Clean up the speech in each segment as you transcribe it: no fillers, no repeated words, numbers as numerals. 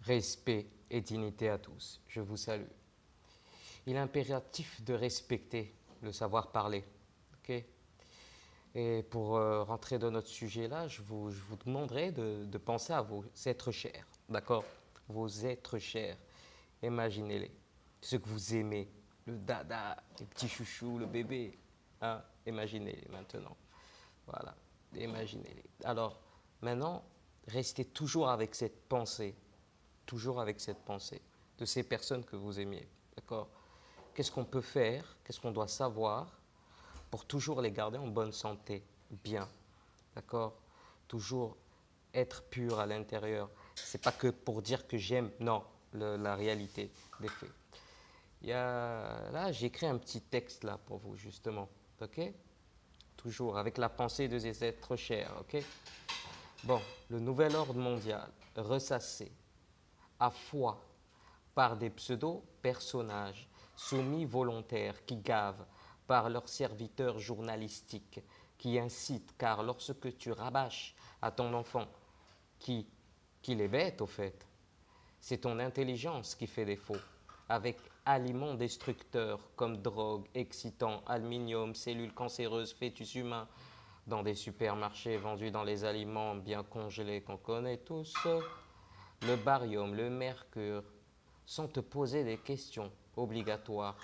Respect et dignité à tous. Je vous salue. Il est impératif de respecter le savoir-parler. Ok. Et pour rentrer dans notre sujet là, je vous demanderai de penser à vos êtres chers. D'accord. Vos êtres chers. Imaginez-les. Ceux que vous aimez. Le dada, le petit chouchou, le bébé. Hein. Imaginez-les maintenant. Voilà. Imaginez-les. Alors, maintenant, restez toujours avec cette pensée. Toujours avec cette pensée de ces personnes que vous aimiez. D'accord. Qu'est-ce qu'on peut faire? Qu'est-ce qu'on doit savoir pour toujours les garder en bonne santé? Bien. D'accord. Toujours être pur à l'intérieur. C'est pas que pour dire que j'aime, non, la réalité des faits. Là, j'ai écrit un petit texte là pour vous justement, ok. Toujours avec la pensée de ces êtres chers, ok. Bon, le nouvel ordre mondial, ressassé, à foi, par des pseudo-personnages soumis volontaires qui gavent par leurs serviteurs journalistiques, qui incitent, car lorsque tu rabâches à ton enfant qui, qu'il est bête au fait, c'est ton intelligence qui fait défaut, avec aliments destructeurs comme drogue, excitants, aluminium, cellules cancéreuses, fœtus humains, dans des supermarchés vendus dans les aliments bien congelés qu'on connaît tous, le barium, le mercure, sans te poser des questions obligatoires.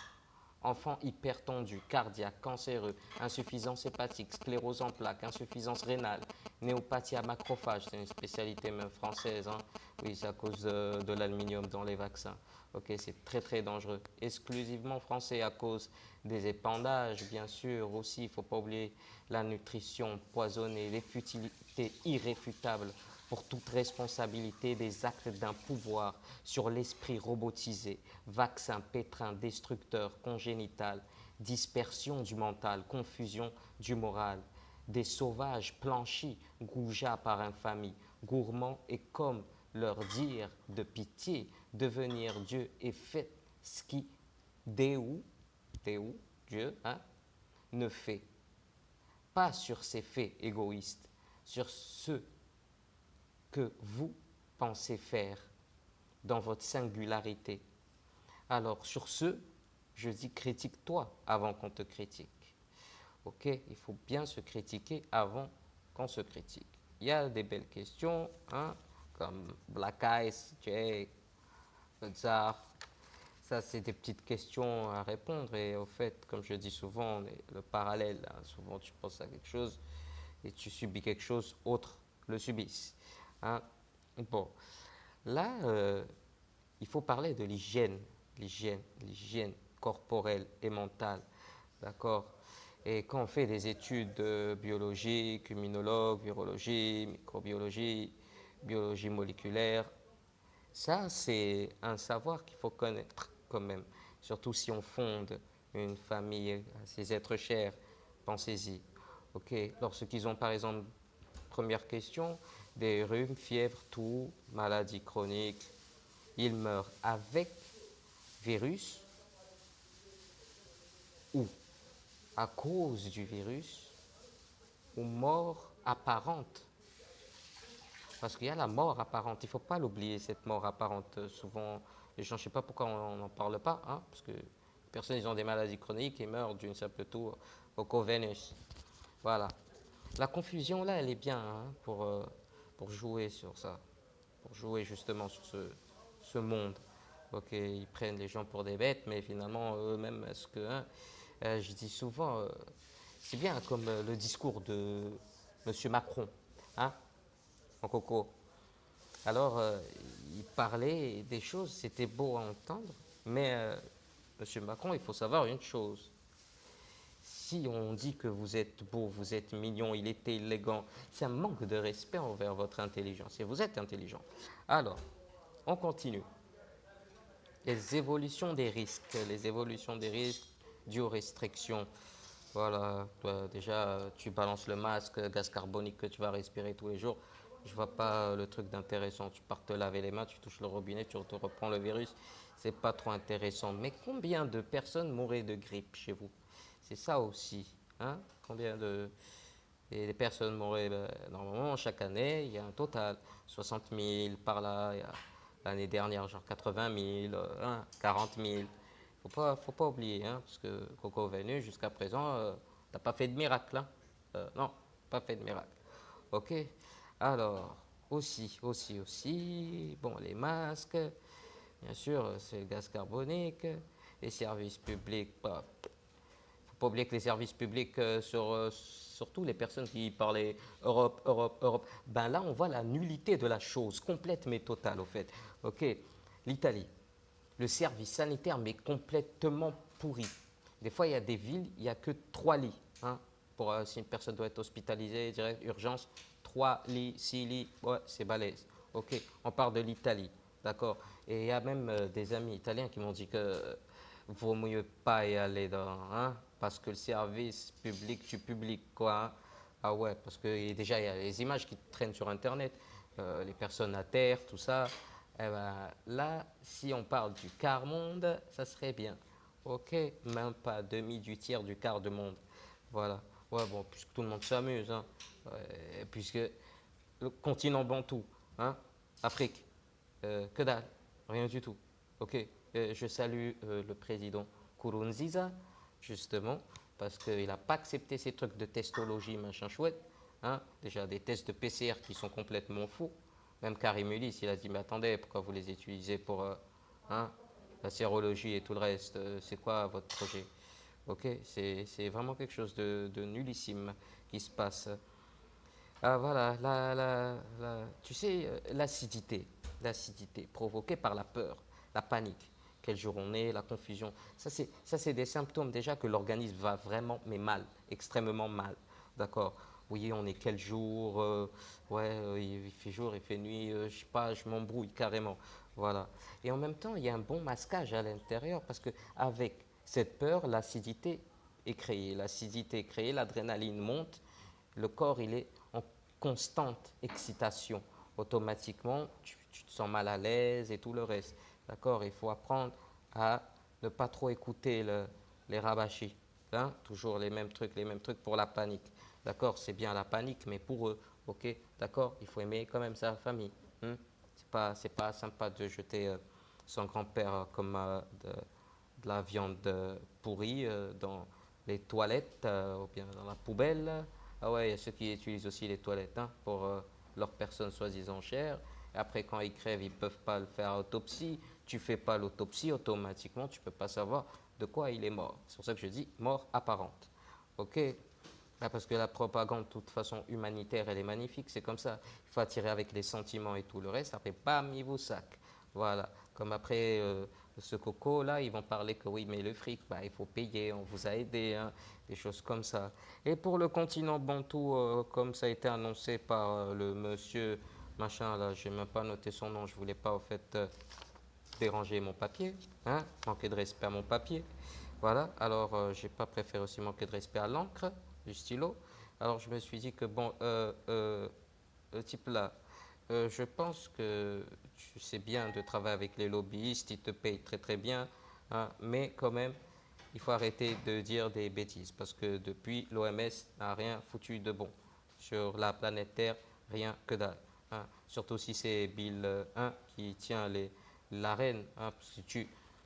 Enfants hypertendus, cardiaques, cancéreux, insuffisance hépatique, sclérose en plaques, insuffisance rénale, néopathie à macrophages, c'est une spécialité même française, hein. Oui, c'est à cause de l'aluminium dans les vaccins. Ok, c'est très très dangereux. Exclusivement français à cause des épandages, bien sûr, aussi, il ne faut pas oublier la nutrition poisonnée, les futilités irréfutables pour toute responsabilité des actes d'un pouvoir sur l'esprit robotisé, vaccin, pétrin, destructeur, congénital, dispersion du mental, confusion du moral, des sauvages planchis, goujats par infamie, gourmands et comme leur dire de pitié, devenir Dieu et fait ce qui, Déou, Dieu, hein, ne fait. Pas sur ses faits égoïstes, sur ceux que vous pensez faire dans votre singularité. Alors sur ce, je dis critique-toi avant qu'on te critique. Ok, il faut bien se critiquer avant qu'on se critique. Il y a des belles questions, hein, comme Black Eyes, Jay, Tsar. Ça, c'est des petites questions à répondre. Et au fait, comme je dis souvent, le parallèle, hein, souvent tu penses à quelque chose et tu subis quelque chose, autres le subissent. Hein. Bon, là, il faut parler de l'hygiène corporelle et mentale, d'accord. Et quand on fait des études biologiques, immunologue, virologie, microbiologie, biologie moléculaire, ça c'est un savoir qu'il faut connaître quand même, surtout si on fonde une famille à ces êtres chers, pensez-y. Ok, lorsqu'ils ont par exemple, première question, des rhumes, fièvre, toux, maladies chroniques, ils meurent avec virus ou à cause du virus ou mort apparente. Parce qu'il y a la mort apparente, il ne faut pas l'oublier, cette mort apparente. Souvent, les gens, je ne sais pas pourquoi on n'en parle pas, hein, parce que les personnes, ils ont des maladies chroniques et meurent d'une simple toux au covenus. Voilà. La confusion, là, elle est bien, hein, pour jouer sur ça, pour jouer justement sur ce monde. Ok, ils prennent les gens pour des bêtes, mais finalement, eux-mêmes, est-ce que, hein, je dis souvent, c'est bien comme le discours de M. Macron, hein, en coco. Alors, il parlait des choses, c'était beau à entendre, mais M. Macron, il faut savoir une chose. Si on dit que vous êtes beau, vous êtes mignon, il était élégant, c'est un manque de respect envers votre intelligence. Et vous êtes intelligent. Alors, on continue. Les évolutions des risques dues aux restrictions. Voilà, toi, déjà, tu balances le masque, gaz carbonique que tu vas respirer tous les jours. Je vois pas le truc d'intéressant. Tu pars te laver les mains, tu touches le robinet, tu te reprends le virus. C'est pas trop intéressant. Mais combien de personnes mouraient de grippe chez vous? C'est ça aussi. Hein. Combien de et les personnes mouraient, normalement, chaque année, il y a un total. 60 000 par là, il y a l'année dernière, genre 80 000, 40 000. Faut pas oublier, hein, parce que Coco Venu, jusqu'à présent, t'as pas fait de miracle. Hein. Non, pas fait de miracle. Ok. Alors, aussi, bon, les masques, bien sûr, c'est le gaz carbonique, les services publics. Bah, faut pas oublier que les services publics, surtout les personnes qui parlaient Europe, Europe, Europe, ben là, on voit la nullité de la chose, complète mais totale, au fait. Ok. L'Italie, le service sanitaire, mais complètement pourri. Des fois, il y a des villes, il n'y a que 3 lits. Hein, pour, si une personne doit être hospitalisée, direct, urgence, 3 lits, 6 lits, ouais, c'est balèze. Ok, on parle de l'Italie, d'accord. Et il y a même des amis italiens qui m'ont dit que vaut mieux pas y aller dans, hein, parce que le service public, tu public quoi. Hein. Ah ouais, parce que déjà, il y a les images qui traînent sur Internet, les personnes à terre, tout ça. Eh ben, là, si on parle du quart monde, ça serait bien. Ok, même pas demi du tiers du quart de monde. Voilà. Ouais, bon, puisque tout le monde s'amuse, hein. Puisque le continent bantou, hein, Afrique, que dalle, rien du tout. Ok, je salue le président Nkurunziza, justement, parce qu'il n'a pas accepté ces trucs de testologie, machin chouette. Hein, déjà des tests de PCR qui sont complètement faux. Même Karim Ulysse, il a dit, mais attendez, pourquoi vous les utilisez pour hein, la sérologie et tout le reste c'est quoi votre projet? Ok, c'est vraiment quelque chose de nullissime qui se passe. Ah voilà, tu sais, l'acidité provoquée par la peur, la panique. Quel jour on est, la confusion. Ça, c'est des symptômes déjà que l'organisme va vraiment, mais mal, extrêmement mal. D'accord. Oui, on est quel jour, ouais, il fait jour, il fait nuit, je sais pas, je m'embrouille carrément. Voilà. Et en même temps, il y a un bon masquage à l'intérieur parce que avec cette peur, l'acidité est créée. L'acidité est créée, l'adrénaline monte, le corps, il est en constante excitation. Automatiquement, tu te sens mal à l'aise et tout le reste. D'accord. Il faut apprendre à ne pas trop écouter les rabâchis. Hein. Toujours les mêmes trucs pour la panique. D'accord. C'est bien la panique, mais pour eux. Ok. D'accord. Il faut aimer quand même sa famille. Hein. C'est pas sympa de jeter son grand-père comme de la viande pourrie dans les toilettes ou bien dans la poubelle. Ah ouais, il y a ceux qui utilisent aussi les toilettes hein, pour leurs personnes soi-disant chères. Et après, quand ils crèvent, ils ne peuvent pas le faire à autopsie. Tu ne fais pas l'autopsie, automatiquement, tu ne peux pas savoir de quoi il est mort. C'est pour ça que je dis mort apparente. Ok. Ah, parce que la propagande, de toute façon, humanitaire, elle est magnifique, c'est comme ça. Il faut attirer avec les sentiments et tout le reste, après, bam, il vous sac. Voilà. Comme après ce coco-là, ils vont parler que oui, mais le fric, bah, il faut payer, on vous a aidé, hein, des choses comme ça. Et pour le continent bantou, comme ça a été annoncé par le monsieur machin, là, je n'ai même pas noté son nom, je ne voulais pas, au fait, déranger mon papier, hein, manquer de respect à mon papier. Voilà, alors j'ai pas préféré aussi manquer de respect à l'encre du stylo. Alors je me suis dit que bon, le type là, je pense que tu sais bien de travailler avec les lobbyistes, ils te payent très très bien, hein, mais quand même, il faut arrêter de dire des bêtises parce que depuis, l'OMS n'a rien foutu de bon sur la planète Terre, rien que dalle. Hein. Surtout si c'est Bill 1 qui tient l'arène, hein, parce que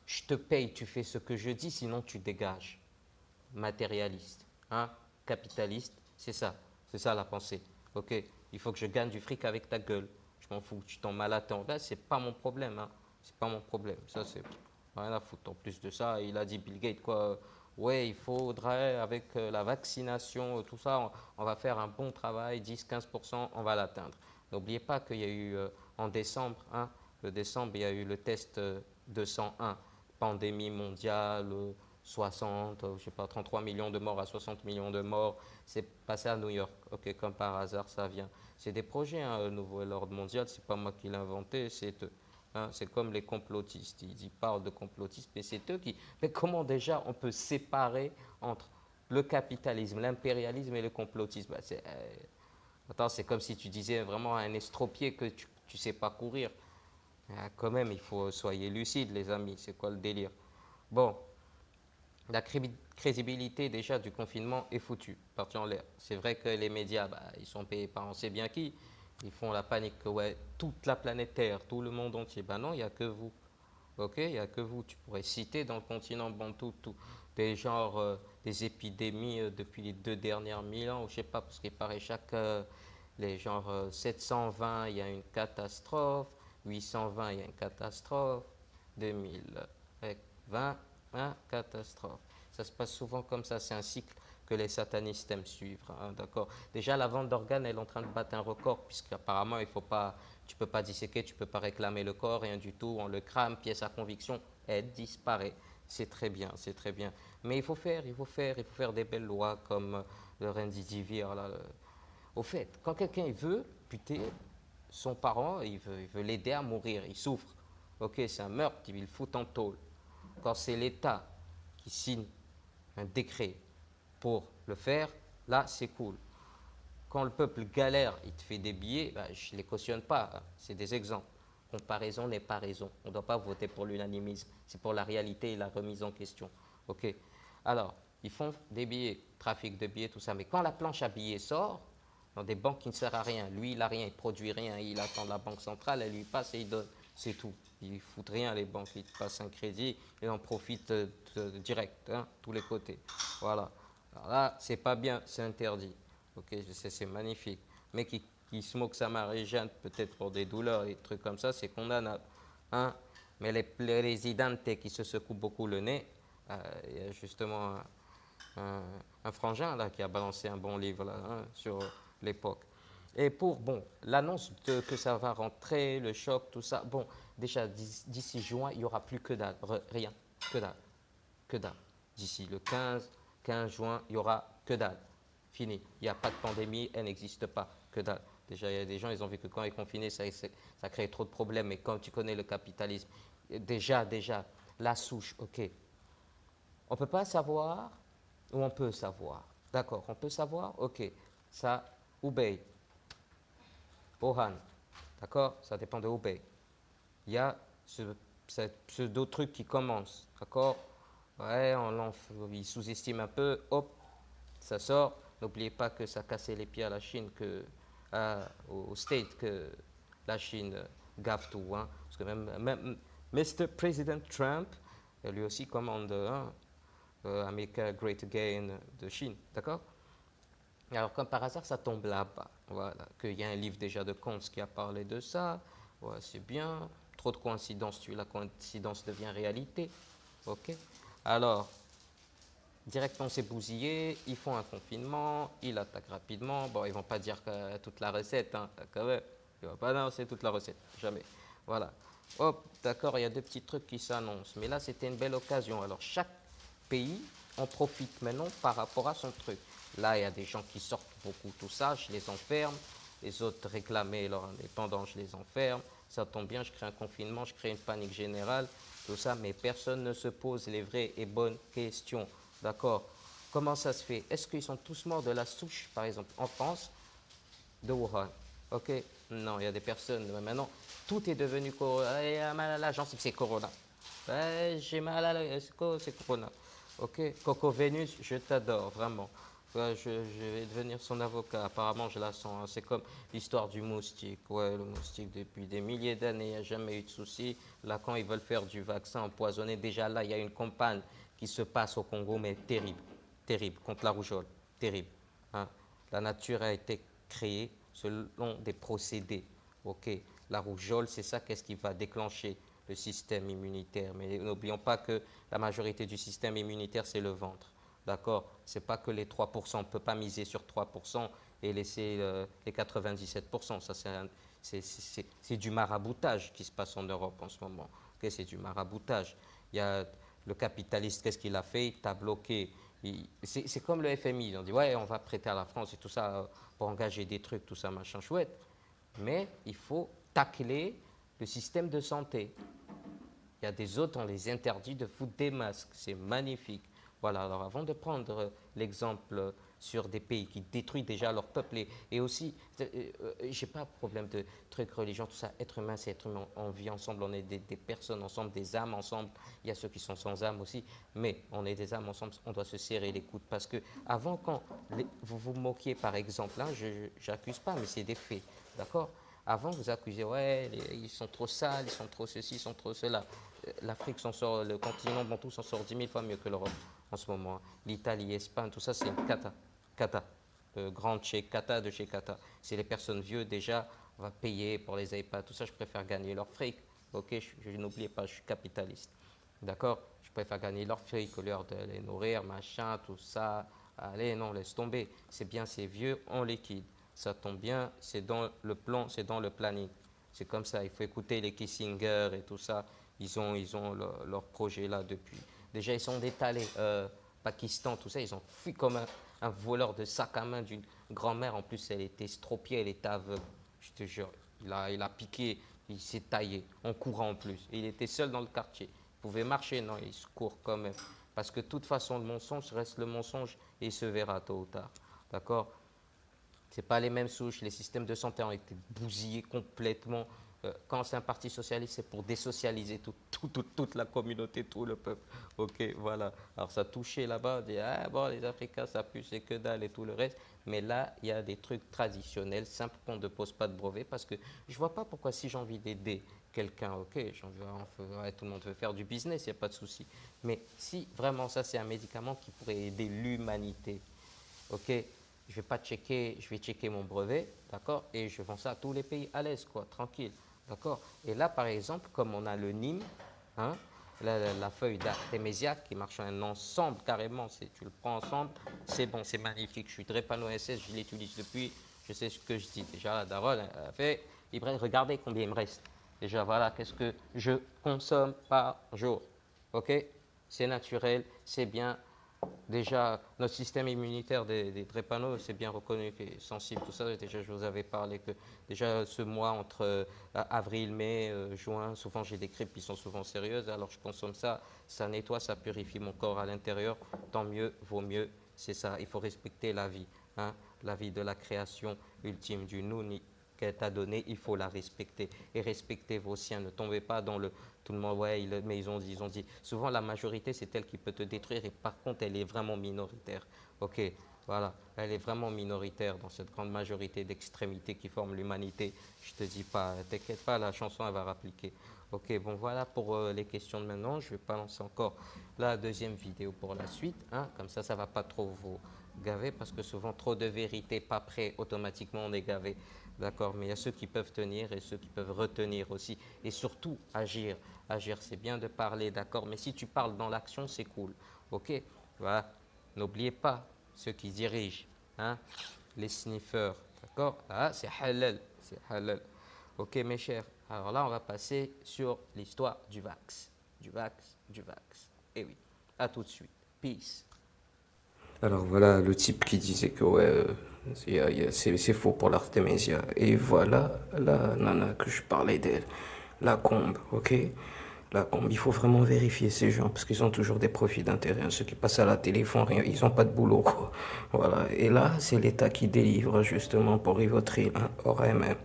je te paye, tu fais ce que je dis, sinon tu dégages. Matérialiste, hein, capitaliste, c'est ça la pensée. Ok, il faut que je gagne du fric avec ta gueule. Je m'en fous, tu t'en mal attends. Là, c'est pas mon problème, hein. C'est pas mon problème. Ça, c'est rien à foutre. En plus de ça, il a dit Bill Gates quoi. Ouais, il faudrait avec la vaccination, tout ça, on va faire un bon travail, 10-15%, on va l'atteindre. N'oubliez pas qu'il y a eu en décembre, hein, le décembre, il y a eu le test 201, pandémie mondiale, 60, je sais pas, 33 millions de morts à 60 millions de morts. C'est passé à New York. Ok, comme par hasard, ça vient. C'est des projets, hein, le nouvel ordre mondial, c'est pas moi qui l'ai inventé, c'est eux. Hein, c'est comme les complotistes, ils parlent de complotistes, mais c'est eux qui... Mais comment déjà on peut séparer entre le capitalisme, l'impérialisme et le complotisme? Attends, c'est comme si tu disais vraiment à un estropié que tu ne sais pas courir. Ah, quand même, il faut soyez lucides, les amis, c'est quoi le délire? Bon, la crédibilité déjà du confinement est foutue, partie en l'air. C'est vrai que les médias, bah, ils sont payés par on sait bien qui. Ils font la panique que ouais, toute la planète Terre, tout le monde entier. Ben non, il n'y a que vous. Ok, il n'y a que vous. Tu pourrais citer dans le continent Bantou des genres, des épidémies depuis les 2 dernières 1000 ans, ou je sais pas, parce qu'il paraît les genres 720, il y a une catastrophe, 820, il y a une catastrophe, 2020, catastrophe. Ça se passe souvent comme ça, c'est un cycle que les satanistes aiment suivre, hein, d'accord. Déjà, la vente d'organes, elle est en train de battre un record, puisqu'apparemment, il faut pas, tu ne peux pas disséquer, tu ne peux pas réclamer le corps, rien du tout, on le crame, pièce à conviction, elle disparaît. C'est très bien, c'est très bien. Mais il faut faire des belles lois comme le Rendizivir, là. Au fait, quand quelqu'un il veut buter son parent, il veut l'aider à mourir, il souffre. Ok, c'est un meurtre, il le fout en tôle. Quand c'est l'État qui signe un décret pour le faire, là c'est cool. Quand le peuple galère, il te fait des billets, ben, je ne les cautionne pas, hein. C'est des exemples. Comparaison n'est pas raison. On ne doit pas voter pour l'unanimisme. C'est pour la réalité et la remise en question. Ok. Alors, ils font des billets, trafic de billets, tout ça. Mais quand la planche à billets sort, dans des banques qui ne servent à rien, lui, il n'a rien, il ne produit rien, il attend la banque centrale, elle lui passe et il donne. C'est tout. Ils ne foutent rien, les banques. Ils te passent un crédit et en profitent direct, hein, tous les côtés. Voilà. Alors là, c'est pas bien, c'est interdit. Ok, je sais, c'est magnifique. Mais qui smoke sa Marie-Jeanne, peut-être pour des douleurs et des trucs comme ça, c'est condamnable. Hein? Mais les résidentes qui se secouent beaucoup le nez, il y a justement un frangin là, qui a balancé un bon livre là, hein, sur l'époque. Et pour, bon, l'annonce que ça va rentrer, le choc, tout ça, bon, déjà d'ici juin, il n'y aura plus que dalle, rien, que dalle, que dalle. D'ici le 15 juin, il n'y aura que dalle. Fini. Il n'y a pas de pandémie, elle n'existe pas. Que dalle. Déjà, il y a des gens, ils ont vu que quand ils sont confinés, ça crée trop de problèmes. Mais quand tu connais le capitalisme, déjà, la souche, ok. On ne peut pas savoir ou on peut savoir. D'accord, on peut savoir, ok. Ça, Hubei, Wuhan. D'accord, ça dépend de Hubei. Il y a ce pseudo-truc qui commence. D'accord. Ouais, il sous-estime un peu, hop, ça sort. N'oubliez pas que ça cassait les pieds à la Chine, au State, que la Chine gaffe tout. Hein. Parce que même Mr. President Trump, lui aussi commande hein, America Great Again de Chine. D'accord. Alors, comme par hasard, ça tombe là-bas. Voilà. Qu'il y a un livre déjà de Kuntz qui a parlé de ça. Ouais, c'est bien. Trop de coïncidences, la coïncidence devient réalité. Ok. Alors, directement, c'est bousillé, ils font un confinement, ils attaquent rapidement. Bon, ils ne vont pas dire toute la recette, hein, quand même. Ils ne vont pas annoncer toute la recette, jamais. Voilà. Hop, d'accord, il y a deux petits trucs qui s'annoncent. Mais là, c'était une belle occasion. Alors, chaque pays en profite maintenant par rapport à son truc. Là, il y a des gens qui sortent beaucoup, tout ça, je les enferme. Les autres réclamaient leur indépendance, je les enferme. Ça tombe bien, je crée un confinement, je crée une panique générale, tout ça, mais personne ne se pose les vraies et bonnes questions. D'accord. Comment ça se fait? Est-ce qu'ils sont tous morts de la souche, par exemple, en France, de Wuhan? Ok. Non, il y a des personnes, maintenant, tout est devenu corona. J'ai mal à la gencive, c'est corona. J'ai mal à la... C'est corona. Ok. Coco Vénus, je t'adore, vraiment. Ouais, je vais devenir son avocat. Apparemment, je la sens. Hein. C'est comme l'histoire du moustique. Ouais, le moustique, depuis des milliers d'années, il n'y a jamais eu de souci. Là, quand ils veulent faire du vaccin empoisonné, déjà là, il y a une campagne qui se passe au Congo, mais terrible, terrible, contre la rougeole, terrible. Hein. La nature a été créée selon des procédés. Ok, la rougeole, c'est ça, qu'est-ce qui va déclencher le système immunitaire. Mais n'oublions pas que la majorité du système immunitaire, c'est le ventre. D'accord. Ce n'est pas que les 3%, on ne peut pas miser sur 3% et laisser les 97%. Ça, c'est du maraboutage qui se passe en Europe en ce moment. Okay, c'est du maraboutage. Il y a le capitaliste, qu'est-ce qu'il a fait? Il t'a bloqué. C'est comme le FMI. Ils ont dit, ouais, on va prêter à la France et tout ça pour engager des trucs, tout ça, machin chouette. Mais il faut tacler le système de santé. Il y a des autres, on les interdit de foutre des masques. C'est magnifique. Voilà, alors avant de prendre l'exemple sur des pays qui détruisent déjà leur peuple, et aussi, j'ai pas de problème de trucs religieux, tout ça, être humain, c'est être humain, on vit ensemble, on est des personnes ensemble, des âmes ensemble, il y a ceux qui sont sans âme aussi, mais on est des âmes ensemble, on doit se serrer les coudes, parce que avant, quand vous vous moquiez par exemple, hein, je n'accuse pas, mais c'est des faits, d'accord? Avant, vous accusez, ouais, ils sont trop sales, ils sont trop ceci, ils sont trop cela. L'Afrique s'en sort, le continent bantou s'en sort 10 000 fois mieux que l'Europe en ce moment, hein. L'Italie, l'Espagne, tout ça, c'est une cata. Cata. Grande chez Cata de chez Cata. C'est les personnes vieux, déjà, on va payer pour les iPads, tout ça, je préfère gagner leur fric. Ok, n'oubliez pas, je suis capitaliste. D'accord? Je préfère gagner leur fric au lieu de les nourrir, machin, tout ça. Allez, non, laisse tomber. C'est bien, c'est vieux, on liquide. Ça tombe bien, c'est dans le plan, c'est dans le planning. C'est comme ça, il faut écouter les Kissinger et tout ça. Ils ont leur projet là depuis. Déjà, ils sont détalés. Pakistan, tout ça, ils ont fui comme un voleur de sac à main d'une grand-mère. En plus, elle était estropiée, elle était aveugle. Je te jure, il a piqué, il s'est taillé en courant en plus. Et il était seul dans le quartier. Il pouvait marcher, non, il se court quand même. Parce que de toute façon, le mensonge reste le mensonge et il se verra tôt ou tard. D'accord? C'est pas les mêmes souches. Les systèmes de santé ont été bousillés complètement. Quand c'est un parti socialiste, c'est pour désocialiser toute la communauté, tout le peuple. Ok, voilà. Alors ça touchait là-bas, on dit, ah bon, les Africains, ça pue, c'est que dalle et tout le reste. Mais là, il y a des trucs traditionnels, simples qu'on ne pose pas de brevet, parce que je vois pas pourquoi si j'ai envie d'aider quelqu'un, ok, ouais, tout le monde veut faire du business, il n'y a pas de souci. Mais si vraiment ça, c'est un médicament qui pourrait aider l'humanité, ok, je vais checker mon brevet, d'accord, et je vends ça à tous les pays à l'aise, quoi, tranquille, d'accord. Et là, par exemple, comme on a le Nîmes, hein, la feuille d'artémisia qui marche en ensemble carrément, tu le prends ensemble, c'est bon, c'est magnifique. Je suis drépano SS, je l'utilise depuis, je sais ce que je dis. Déjà, la daronne, elle a fait, Ibrahim, regardez combien il me reste. Déjà, voilà, qu'est-ce que je consomme par jour, ok, c'est naturel, c'est bien. Déjà, notre système immunitaire des drépano, c'est bien reconnu, qui est sensible, tout ça. Déjà, je vous avais parlé que déjà ce mois, entre avril, mai, juin, souvent j'ai des grippes qui sont souvent sérieuses. Alors je consomme ça, ça nettoie, ça purifie mon corps à l'intérieur. Tant mieux, vaut mieux, c'est ça. Il faut respecter la vie, hein, la vie de la création ultime du Nouni qu'elle t'a donné, il faut la respecter. Et respecter vos siens. Ne tombez pas dans le tout le monde, ouais, mais ils ont dit. Souvent, la majorité, c'est elle qui peut te détruire. Et par contre, elle est vraiment minoritaire. Ok, voilà. Elle est vraiment minoritaire dans cette grande majorité d'extrémités qui forment l'humanité. Je te dis pas, t'inquiète pas, la chanson, elle va rappliquer. Ok, bon, voilà pour les questions de maintenant. Je vais pas lancer encore la deuxième vidéo pour la suite. Hein. Comme ça va pas trop vous gaver parce que souvent, trop de vérité, pas prêt, automatiquement, on est gavé. D'accord, mais il y a ceux qui peuvent tenir et ceux qui peuvent retenir aussi. Et surtout, agir. Agir, c'est bien de parler, d'accord, mais si tu parles dans l'action, c'est cool. Ok, voilà. N'oubliez pas ceux qui dirigent, hein, les sniffers, d'accord. Ah, c'est halal, c'est halal. Ok, mes chers. Alors là, on va passer sur l'histoire du vax. Du vax, du vax. Et oui, à tout de suite. Peace. Alors voilà le type qui disait que ouais, c'est faux pour l'artémisia. Et voilà la nana que je parlais d'elle, la combe, ok. La combe, il faut vraiment vérifier ces gens parce qu'ils ont toujours des profits d'intérêt. Ceux qui passent à la télé font rien, ils n'ont pas de boulot, quoi. Voilà. Et là, c'est l'État qui délivre justement pour Rivotril, hein, ORMM.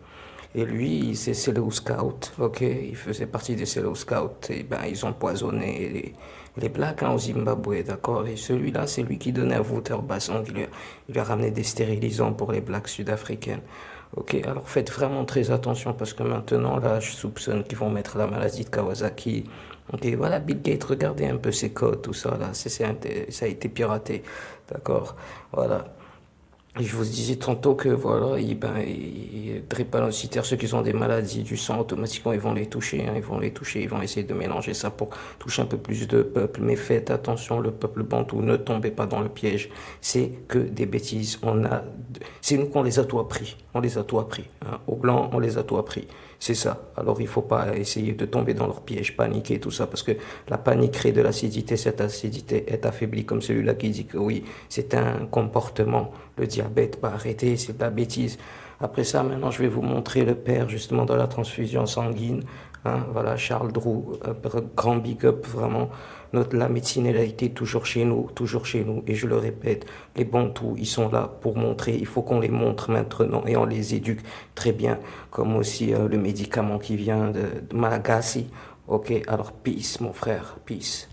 Et lui, c'est le scout, ok? Il faisait partie des Cello Scouts. Et ben, ils ont poisonné les Blacks hein, au Zimbabwe, d'accord? Et celui-là, c'est lui qui donnait à Wouter Bassong. Il lui a ramené des stérilisants pour les Blacks sud-africaines. Ok, alors faites vraiment très attention parce que maintenant, là, je soupçonne qu'ils vont mettre la maladie de Kawasaki. Ok, voilà, Bill Gates, regardez un peu ses codes, tout ça, là, ça a été piraté, d'accord? Voilà. Et je vous disais tantôt que voilà, drépanocytaires, ceux qui ont des maladies du sang, automatiquement ils vont les toucher, hein, ils vont les toucher, ils vont essayer de mélanger ça pour toucher un peu plus de peuple. Mais faites attention, le peuple bantou, ne tombez pas dans le piège. C'est que des bêtises. C'est nous qu'on les a tout appris. On les a tout appris. Hein. Aux blancs, on les a tout appris. C'est ça. Alors il faut pas essayer de tomber dans leur piège, paniquer, tout ça, parce que la panique crée de l'acidité. Cette acidité est affaiblie, comme celui-là qui dit que oui, c'est un comportement. Le diabète, pas arrêter, c'est de la bêtise. Après ça, maintenant, je vais vous montrer le père, justement, de la transfusion sanguine. Hein, voilà, Charles Drou, grand big up, vraiment. La médecine, elle a été toujours chez nous, toujours chez nous. Et je le répète, les bantous, ils sont là pour montrer. Il faut qu'on les montre maintenant et on les éduque très bien. Comme aussi le médicament qui vient de Malagasy. Ok, alors peace, mon frère, peace.